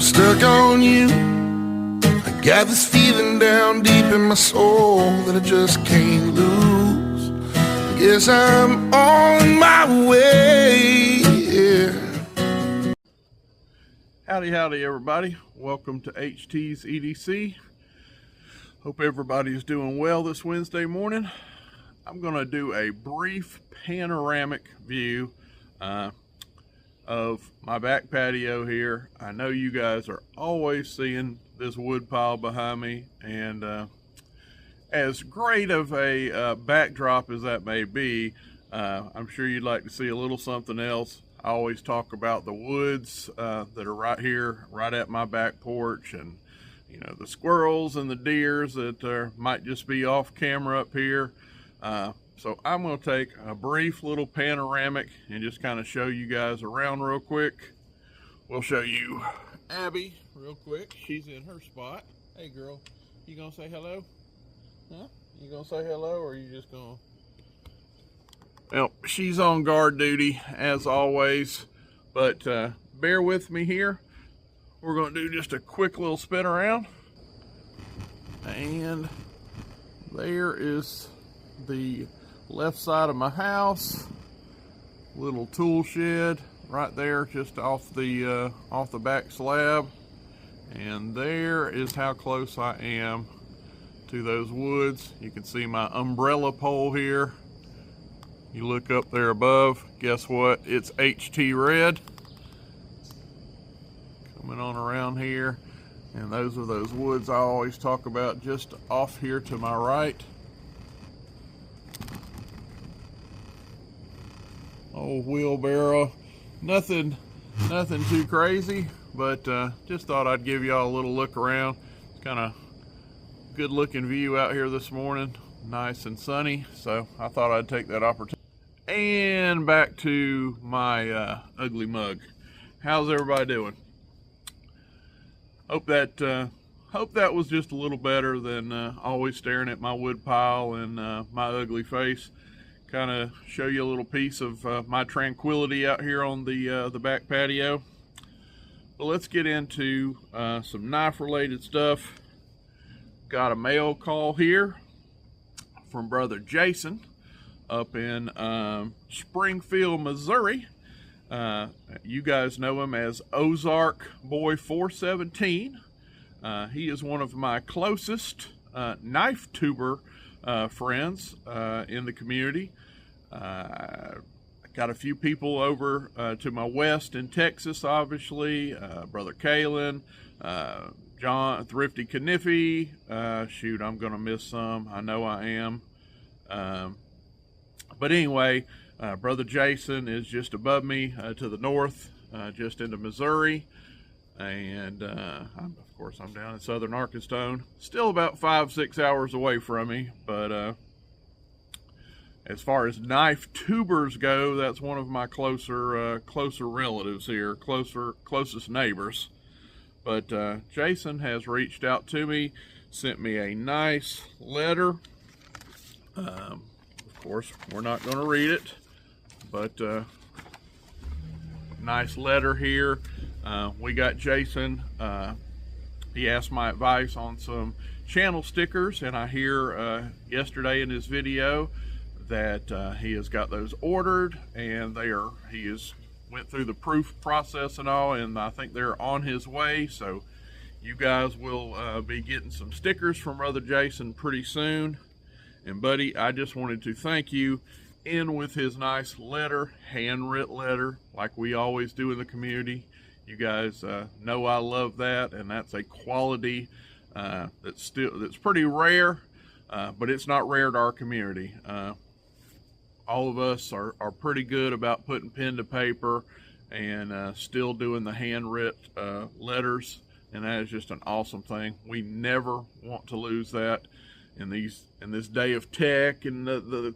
I'm stuck on you. I got this feeling down deep in my soul that I just can't lose. Guess I'm on my way, yeah. Howdy everybody. Welcome to HT's EDC. Hope everybody's doing well this Wednesday morning. I'm going to do a brief panoramic view of my back patio here. I know you guys are always seeing this wood pile behind me, and as great of a backdrop as that may be, I'm sure you'd like to see a little something else. I always talk about the woods that are right here, right at my back porch, and you know, the squirrels and the deers that might just be off camera up here. So I'm going to take a brief little panoramic and just kind of show you guys around real quick. We'll show you Abby real quick. She's in her spot. Hey girl, you gonna say hello? Huh? You gonna say hello, or are you just gonna... Well, she's on guard duty as always, but bear with me here. We're going to do just a quick little spin around. And there is the left side of my house. Little tool shed right there just off the back slab. And there is how close I am to those woods. You can see my umbrella pole here. You look up there above, guess what? It's HT red. Coming on around here, and those are those woods I always talk about just off here to my right. Old wheelbarrow, nothing too crazy, but just thought I'd give y'all a little look around. It's kind of good looking view out here this morning, nice and sunny, so I thought I'd take that opportunity. And back to my ugly mug. How's everybody doing? Hope that was just a little better than always staring at my wood pile and my ugly face. Kind of show you a little piece of my tranquility out here on the back patio. But let's get into some knife related stuff. Got a mail call here from brother Jason up in Springfield, Missouri. You guys know him as Ozark Boy 417. He is one of my closest knife tuber friends in the community. I got a few people over to my west in Texas, obviously. Brother Kalen, John Thrifty Kniffy. Shoot, I'm gonna miss some. I know I am. But anyway, brother Jason is just above me to the north, just into Missouri, and of course I'm down in southern Arkansas, still about 5-6 hours away from me. But as far as knife tubers go, that's one of my closer relatives here, closest neighbors. But Jason has reached out to me, sent me a nice letter. Of course, we're not going to read it, but nice letter here. We got Jason. He asked my advice on some channel stickers, and I hear yesterday in his video that he has got those ordered, and he has went through the proof process and all, and I think they're on his way. So you guys will be getting some stickers from brother Jason pretty soon. And buddy, I just wanted to thank you in with his nice letter, handwritten letter, like we always do in the community. You guys know I love that, and that's a quality that's pretty rare, but it's not rare to our community. All of us are pretty good about putting pen to paper and still doing the handwritten letters, and that is just an awesome thing. We never want to lose that in this day of tech and the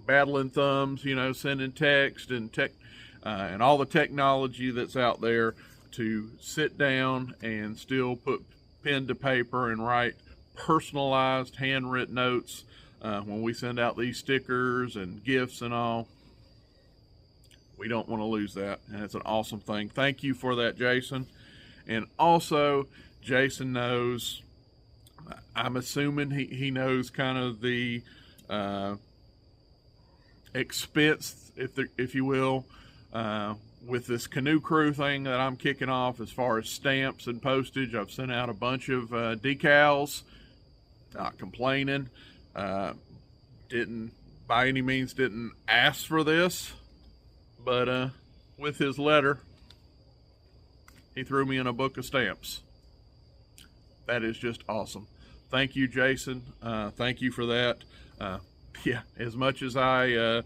battling thumbs, sending text and all the technology that's out there. To sit down and still put pen to paper and write personalized handwritten notes when we send out these stickers and gifts and all. We don't want to lose that, and it's an awesome thing. Thank you for that, Jason. And also, Jason knows, I'm assuming he knows kind of the expense, if you will, with this Canoe Crew thing that I'm kicking off as far as stamps and postage. I've sent out a bunch of decals, not complaining. Didn't, by any means, didn't ask for this, but with his letter, he threw me in a book of stamps. That is just awesome. Thank you, Jason. Thank you for that. Yeah, as much as I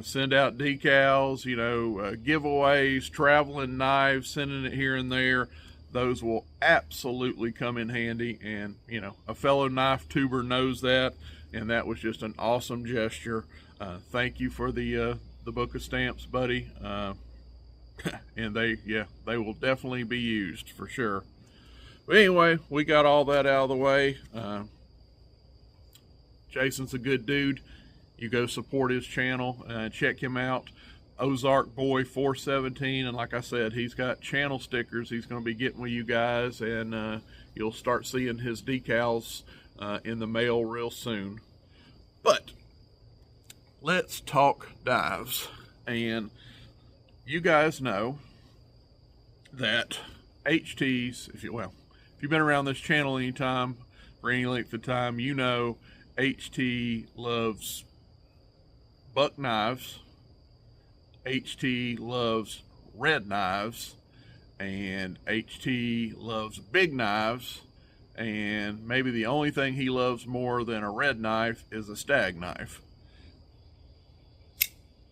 send out decals, giveaways, traveling knives, sending it here and there, those will absolutely come in handy. And, a fellow knife tuber knows that, and that was just an awesome gesture. Thank you for the book of stamps, buddy. And they will definitely be used for sure. But anyway, we got all that out of the way. Jason's a good dude. You go support his channel, check him out, Ozark Boy 417. And like I said, he's got channel stickers he's going to be getting with you guys, and you'll start seeing his decals in the mail real soon. But let's talk dives. And you guys know that HTs, if you've been around this channel any time, for any length of time, you know HT loves buck knives, HT loves red knives, and HT loves big knives, and maybe the only thing he loves more than a red knife is a stag knife.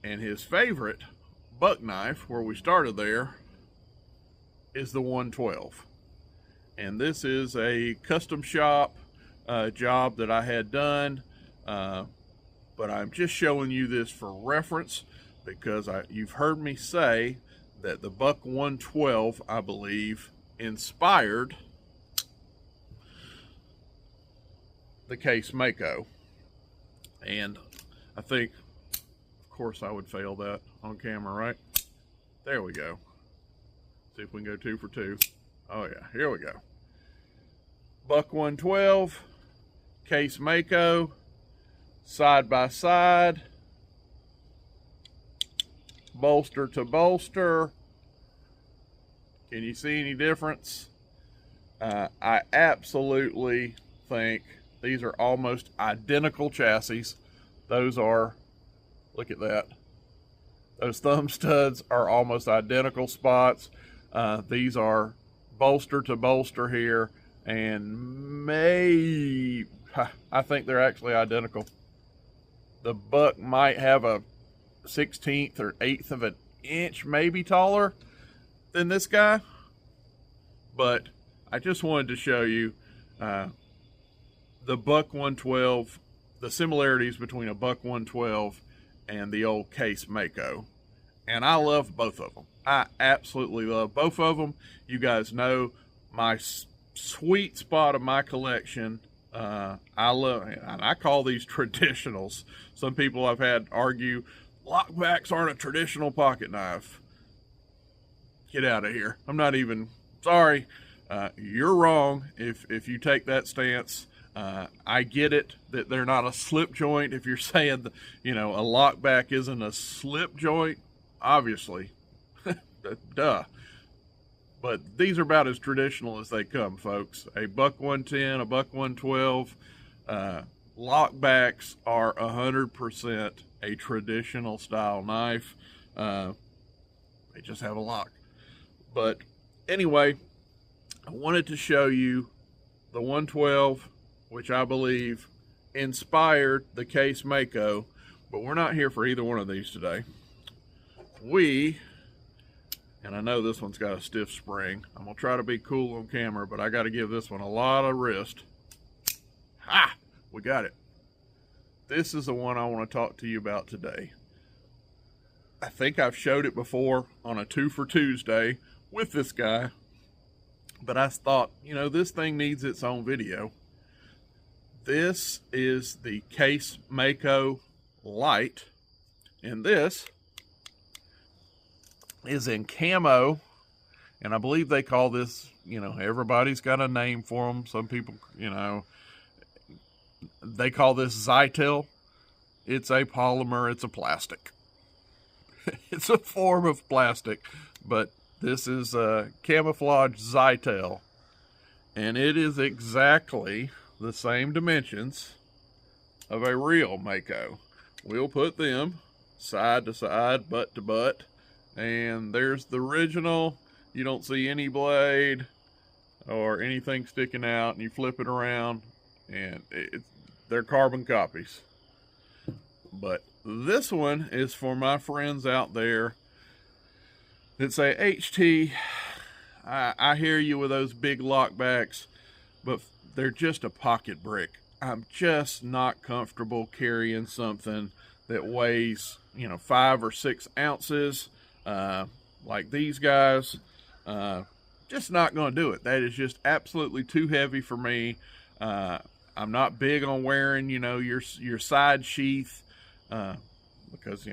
And his favorite buck knife, where we started there, is the 112. And this is a custom shop job that I had done, but I'm just showing you this for reference because you've heard me say that the Buck 112, I believe, inspired the Case Mako. And I think, of course, I would fail that on camera, right? There we go. See if we can go 2 for 2. Oh yeah, here we go. Buck 112, Case Mako, side by side, bolster to bolster. Can you see any difference? I absolutely think these are almost identical chassis. Those are, look at that. Those thumb studs are almost identical spots. These are bolster to bolster here, and I think they're actually identical. The Buck might have a 16th or 1/8 of an inch maybe taller than this guy, but I just wanted to show you the Buck 112, the similarities between a Buck 112 and the old Case Mako. And I love both of them. I absolutely love both of them. You guys know my sweet spot of my collection. I love, and I call these traditionals. Some people I've had argue lockbacks aren't a traditional pocket knife. Get out of here. I'm not even, sorry. You're wrong if you take that stance. I get it that they're not a slip joint. If you're saying that, a lockback isn't a slip joint, obviously, duh. But these are about as traditional as they come, folks. A Buck 110, a Buck 112, lockbacks are 100% a traditional style knife. They just have a lock. But anyway, I wanted to show you the 112, which I believe inspired the Case Mako, but we're not here for either one of these today. And I know this one's got a stiff spring. I'm gonna try to be cool on camera, but I gotta give this one a lot of wrist. Ha! We got it. This is the one I want to talk to you about today. I think I've showed it before on a 2 for Tuesday with this guy, but I thought, this thing needs its own video. This is the Case Mako Light, and this is in camo And I believe they call this, everybody's got a name for them. Some people, they call this Zytel. It's a polymer, it's a plastic. It's a form of plastic, but this is a camouflage Zytel. And it is exactly the same dimensions of a real Mako. We'll put them side to side, butt to butt. And there's the original. You don't see any blade or anything sticking out, and you flip it around, and they're carbon copies. But this one is for my friends out there that say, HT, I hear you with those big lockbacks, but they're just a pocket brick. I'm just not comfortable carrying something that weighs, 5 or 6 ounces, like these guys. Just not going to do it. That is just absolutely too heavy for me. I'm not big on wearing, your side sheath, because,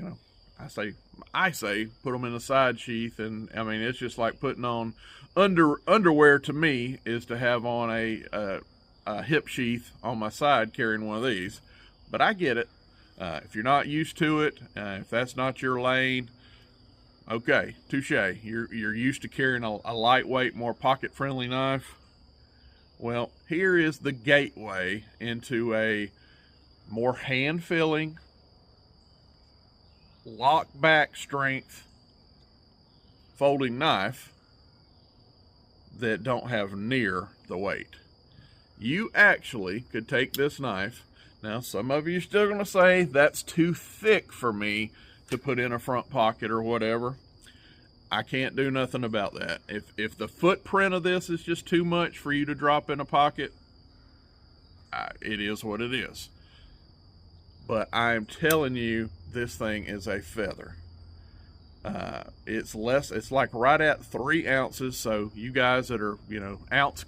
I say put them in a side sheath, and I mean, it's just like putting on underwear to me is to have on a hip sheath on my side carrying one of these. But I get it. If you're not used to it, if that's not your lane, okay, touche. You're used to carrying a lightweight, more pocket-friendly knife. Well, here is the gateway into a more hand-filling, lock-back strength folding knife that don't have near the weight. You actually could take this knife. Now, some of you are still going to say that's too thick for me to put in a front pocket or whatever. I can't do nothing about that. If the footprint of this is just too much for you to drop in a pocket, it is what it is. But I'm telling you, this thing is a feather. It's like right at 3 ounces. So you guys that are, ounces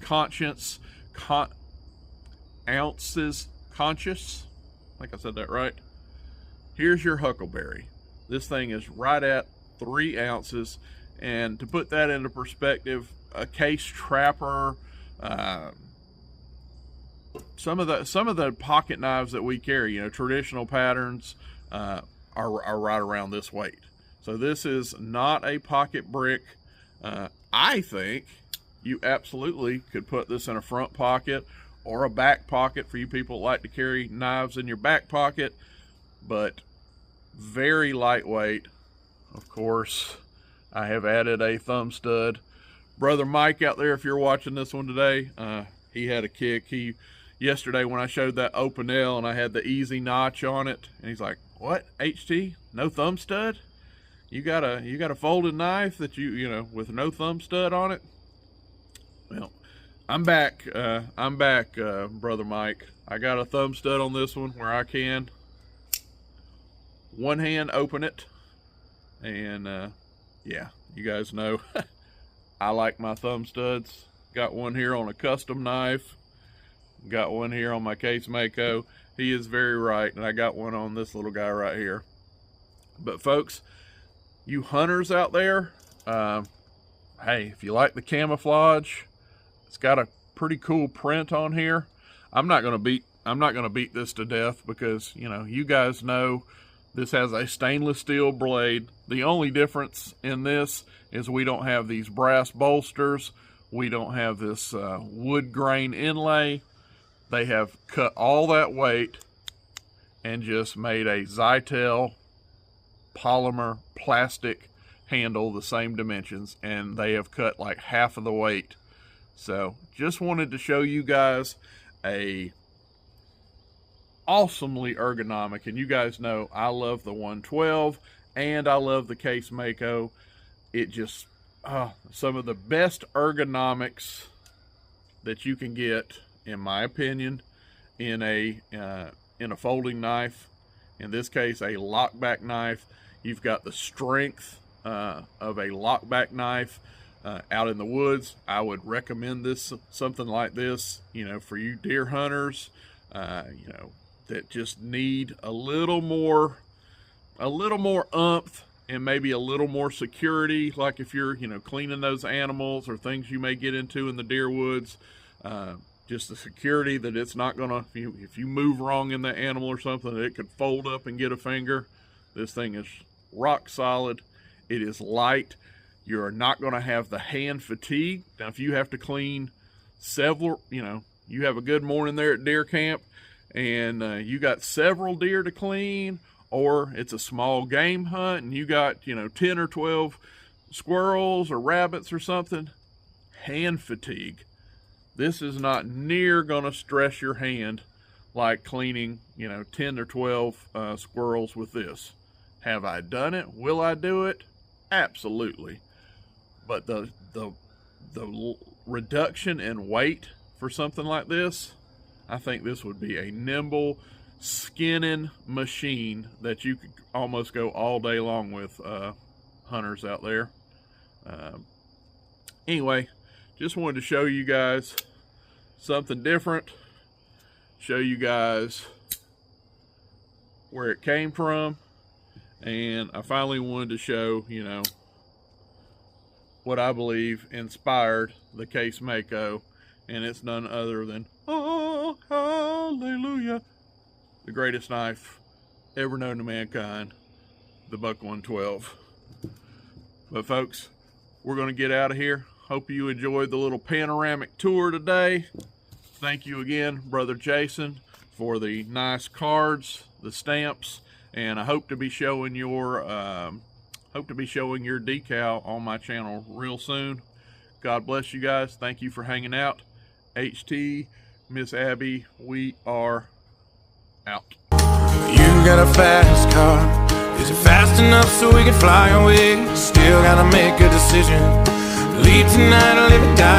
conscious, I think I said that right. Here's your Huckleberry. This thing is right at 3 ounces. And to put that into perspective, a case trapper, some of the pocket knives that we carry, traditional patterns, are right around this weight. So this is not a pocket brick. I think you absolutely could put this in a front pocket or a back pocket for you people that like to carry knives in your back pocket, but very lightweight. Of course, I have added a thumb stud. Brother Mike out there, if you're watching this one today, he had a kick. Yesterday when I showed that Open L and I had the easy notch on it, and he's like, "What, HT? No thumb stud? You got a folded knife that you with no thumb stud on it?" Well, I'm back, Brother Mike. I got a thumb stud on this one where I can one hand open it, and yeah, you guys know I like my thumb studs. Got one here on a custom knife. Got one here on my Case Mako. He is very right, and I got one on this little guy right here. But folks, you hunters out there, hey, if you like the camouflage, it's got a pretty cool print on here. I'm not gonna beat this to death because you guys know this has a stainless steel blade. The only difference in this is we don't have these brass bolsters. We don't have this wood grain inlay. They have cut all that weight and just made a Zytel polymer plastic handle, the same dimensions, and they have cut like half of the weight. So just wanted to show you guys a awesomely ergonomic, and you guys know I love the 112 and I love the Case Mako. It just some of the best ergonomics that you can get, in my opinion, in a folding knife. In this case, a lockback knife. You've got the strength of a lockback knife out in the woods. I would recommend something like this, for you deer hunters, that just need a little more oomph and maybe a little more security, like if you're, cleaning those animals or things you may get into in the deer woods. Just the security that it's not gonna, if you move wrong in the animal or something, it could fold up and get a finger. This thing is rock solid. It is light. You're not gonna have the hand fatigue. Now, if you have to clean several, you have a good morning there at deer camp and you got several deer to clean, or it's a small game hunt and you got, 10 or 12 squirrels or rabbits or something, hand fatigue. This is not near gonna stress your hand like cleaning, 10 or 12 squirrels with this. Have I done it? Will I do it? Absolutely. But the reduction in weight for something like this, I think this would be a nimble skinning machine that you could almost go all day long with, hunters out there. Anyway, just wanted to show you guys something different, show you guys where it came from, and I finally wanted to show, what I believe inspired the Case Mako, and it's none other than, oh, hallelujah, the greatest knife ever known to mankind, the Buck 112. But folks, we're going to get out of here. Hope you enjoyed the little panoramic tour today. Thank you again, Brother Jason, for the nice cards, the stamps, and I hope to be showing your decal on my channel real soon. God bless you guys. Thank you for hanging out. HT, Miss Abby, we are out. You got a fast car. Is it fast enough so we can fly away? Still gotta make a decision. Leave tonight or live or die.